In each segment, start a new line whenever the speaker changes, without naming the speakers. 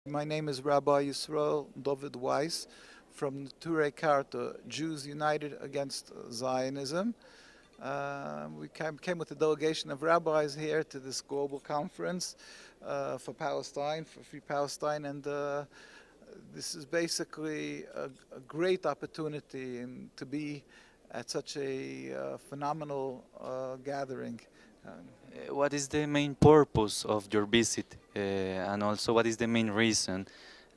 My name is Rabbi Yisroel Dovid Weiss from Ture Karta, Jews United Against Zionism. We came with a delegation of rabbis here to this global conference for Palestine, for Free Palestine, and this is basically a great opportunity to be at such a phenomenal gathering.
What is the main purpose of your visit, and also what is the main reason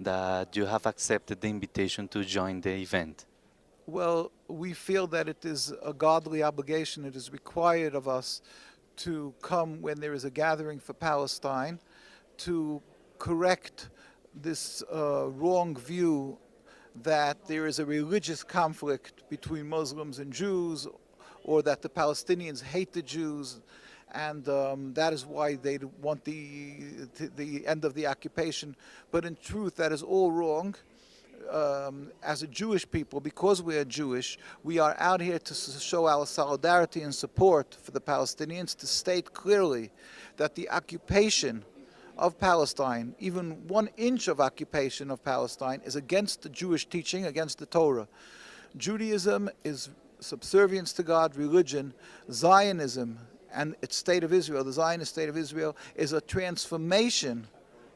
that you have accepted the invitation to join the event?
Well, we feel that it is a godly obligation. It is required of us to come when there is a gathering for Palestine to correct this wrong view that there is a religious conflict between Muslims and Jews, or that the Palestinians hate the Jews, and that is why they want the end of the occupation. But in truth, that is all wrong. As a Jewish people, because we are Jewish, we are out here to show our solidarity and support for the Palestinians, to state clearly that the occupation of Palestine, even 1 inch of occupation of Palestine, is against the Jewish teaching, against the Torah. Judaism is subservience to God, religion. Zionism and its state of Israel, the Zionist state of Israel, is a transformation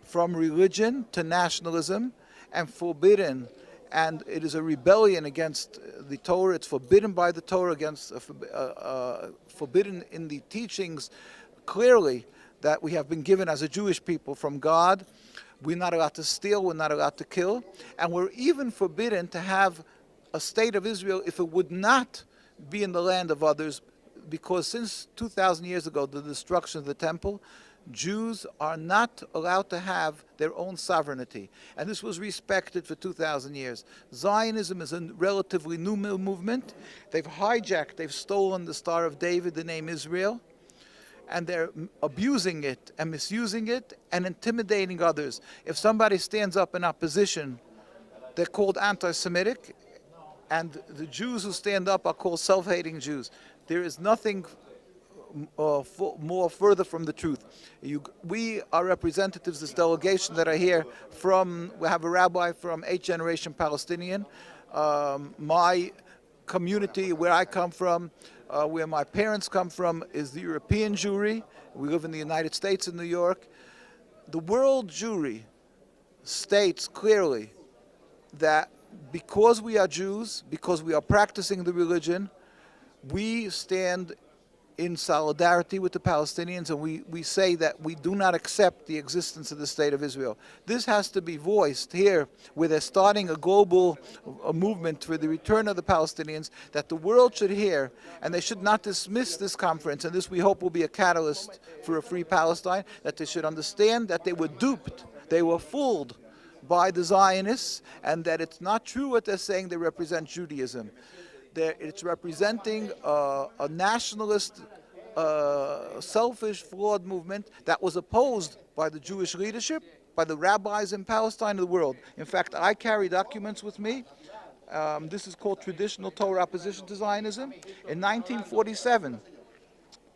from religion to nationalism, and forbidden, and it is a rebellion against the Torah. It's forbidden by the Torah, against forbidden in the teachings clearly that we have been given as a Jewish people from God. We're not allowed to steal, we're not allowed to kill, and we're even forbidden to have a state of Israel if it would not be in the land of others, because since 2,000 years ago, the destruction of the temple, Jews are not allowed to have their own sovereignty, and this was respected for 2,000 years. Zionism is a relatively new movement. They've hijacked, they've stolen the Star of David, the name Israel, and they're abusing it and misusing it and intimidating others. If somebody stands up in opposition, they're called anti-Semitic, and the Jews who stand up are called self-hating Jews. There is nothing more further from the truth. We are representatives, this delegation that are here from, we have a rabbi from 8th generation Palestinian. My community, where I come from, where my parents come from, is the European Jewry. We live in the United States in New York. The world Jewry states clearly that because we are Jews, because we are practicing the religion, we stand in solidarity with the Palestinians, and we say that we do not accept the existence of the State of Israel. This has to be voiced here, where they're starting a global movement for the return of the Palestinians, that the world should hear, and they should not dismiss this conference, and this we hope will be a catalyst for a free Palestine, that they should understand that they were duped, they were fooled by the Zionists, and that it's not true what they're saying they represent Judaism. It's representing a nationalist, selfish, flawed movement that was opposed by the Jewish leadership, by the rabbis in Palestine and the world. In fact, I carry documents with me. This is called Traditional Torah Opposition to Zionism. In 1947,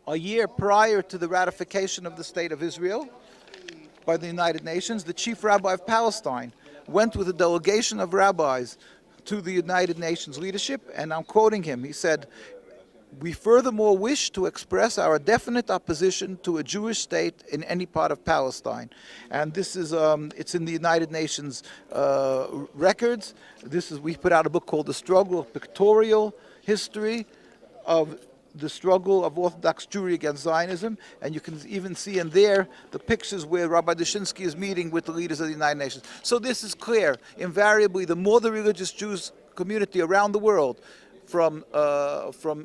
a year prior to the ratification of the State of Israel by the United Nations, the chief rabbi of Palestine went with a delegation of rabbis to the United Nations leadership, and I'm quoting him. He said, "We furthermore wish to express our definite opposition to a Jewish state in any part of Palestine." And this is, it's in the United Nations records. We put out a book called The Struggle, Pictorial History of the Struggle of Orthodox Jewry Against Zionism, and you can even see in there the pictures where Rabbi Dushinsky is meeting with the leaders of the United Nations. So this is clear. Invariably, the more the religious Jews community around the world, from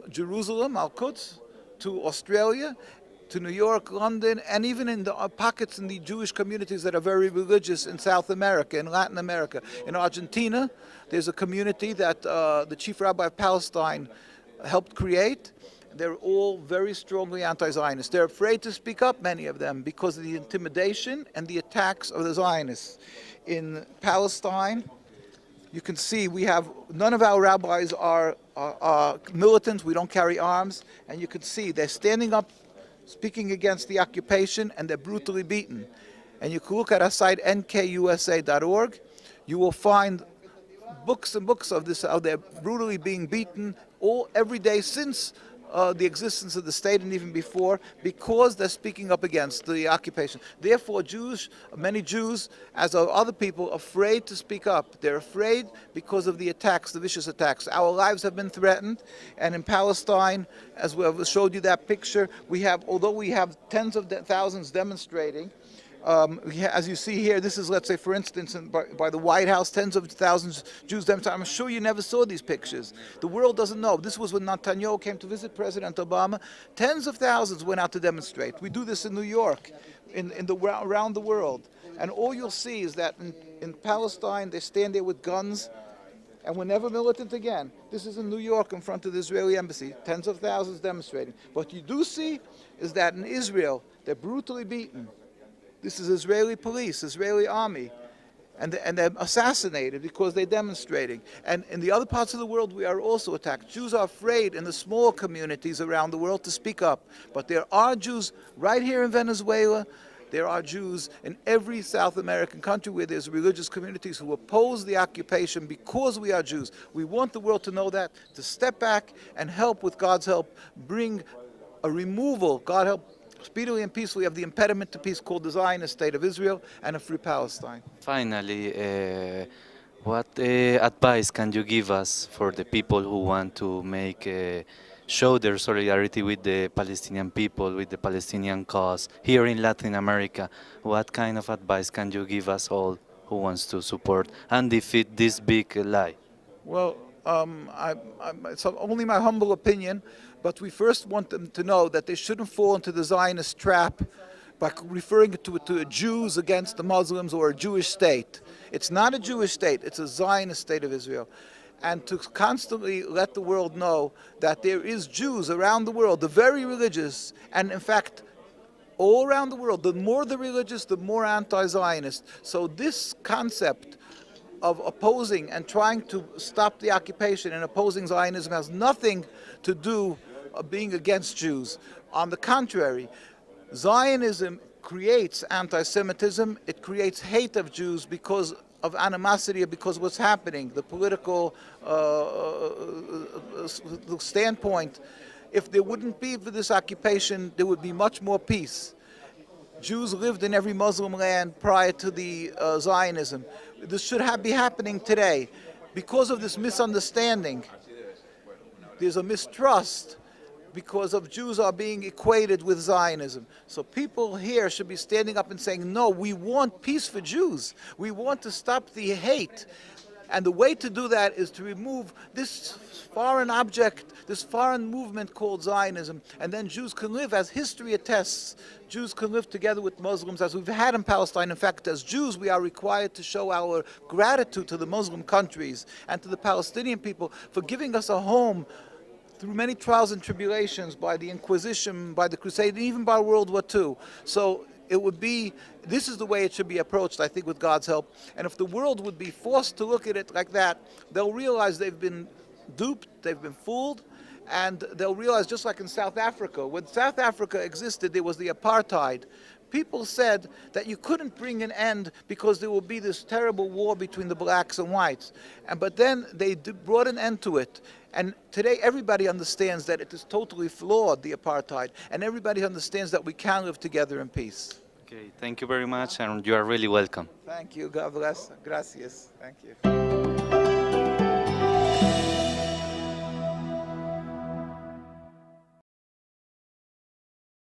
Jerusalem, Al-Quds, to Australia, to New York, London, and even in the pockets in the Jewish communities that are very religious in South America, in Latin America. In Argentina, there's a community that the chief rabbi of Palestine helped create. They're all very strongly anti-Zionist. They're afraid to speak up, many of them, because of the intimidation and the attacks of the Zionists. In Palestine, you can see none of our rabbis are militants. We don't carry arms. And you can see they're standing up, speaking against the occupation, and they're brutally beaten. and you can look at our site nkusa.org. You will find books and books of this, how they're brutally being beaten every day since the existence of the state and even before, because they're speaking up against the occupation. Therefore, many Jews, as are other people, afraid to speak up. They're afraid because of the attacks, the vicious attacks. Our lives have been threatened, and in Palestine, as we showed you that picture, although we have tens of thousands demonstrating, as you see here, this is, let's say, for instance, by the White House, tens of thousands of Jews demonstrating. I'm sure you never saw these pictures. The world doesn't know. This was when Netanyahu came to visit President Obama. Tens of thousands went out to demonstrate. We do this in New York, around the world. And all you'll see is that in Palestine, they stand there with guns, and we're never militant again. This is in New York in front of the Israeli embassy, tens of thousands demonstrating. What you do see is that in Israel, they're brutally beaten. This is Israeli police, Israeli army, and they're assassinated because they're demonstrating. And in the other parts of the world, we are also attacked. Jews are afraid in the small communities around the world to speak up. But there are Jews right here in Venezuela. There are Jews in every South American country where there's religious communities who oppose the occupation because we are Jews. We want the world to know that, to step back and help, with God's help, bring a removal, God help, speedily and peacefully, of the impediment to peace called the Zionist state of Israel and a free Palestine.
Finally, what advice can you give us for the people who want to show their solidarity with the Palestinian people, with the Palestinian cause here in Latin America? What kind of advice can you give us all who wants to support and defeat this big lie?
Well, it's only my humble opinion, but we first want them to know that they shouldn't fall into the Zionist trap by referring to Jews against the Muslims or a Jewish state. It's not a Jewish state, it's a Zionist state of Israel. And to constantly let the world know that there is Jews around the world, the very religious, and in fact, all around the world, the more the religious, the more anti-Zionist. So this concept of opposing and trying to stop the occupation and opposing Zionism has nothing to do with being against Jews. On the contrary, Zionism creates anti-Semitism, it creates hate of Jews because of animosity, because of what's happening, the political standpoint. If there wouldn't be for this occupation, there would be much more peace. Jews lived in every Muslim land prior to the Zionism. This should be happening today. Because of this misunderstanding, there's a mistrust because of Jews are being equated with Zionism. So people here should be standing up and saying, no, we want peace for Jews. We want to stop the hate. And the way to do that is to remove this foreign object, this foreign movement called Zionism, and then Jews can live, as history attests, Jews can live together with Muslims as we've had in Palestine. In fact, as Jews, we are required to show our gratitude to the Muslim countries and to the Palestinian people for giving us a home through many trials and tribulations, by the Inquisition, by the Crusade, and even by World War II. So this is the way it should be approached, I think, with God's help. And if the world would be forced to look at it like that, they'll realize they've been duped, they've been fooled, and they'll realize, just like in South Africa, when South Africa existed, there was the apartheid. People said that you couldn't bring an end because there will be this terrible war between the blacks and whites. But then they brought an end to it. And today everybody understands that it is totally flawed, the apartheid, and everybody understands that we can live together in peace.
Okay, thank you very much, and you are really welcome.
Thank you. God bless. Gracias. Thank you.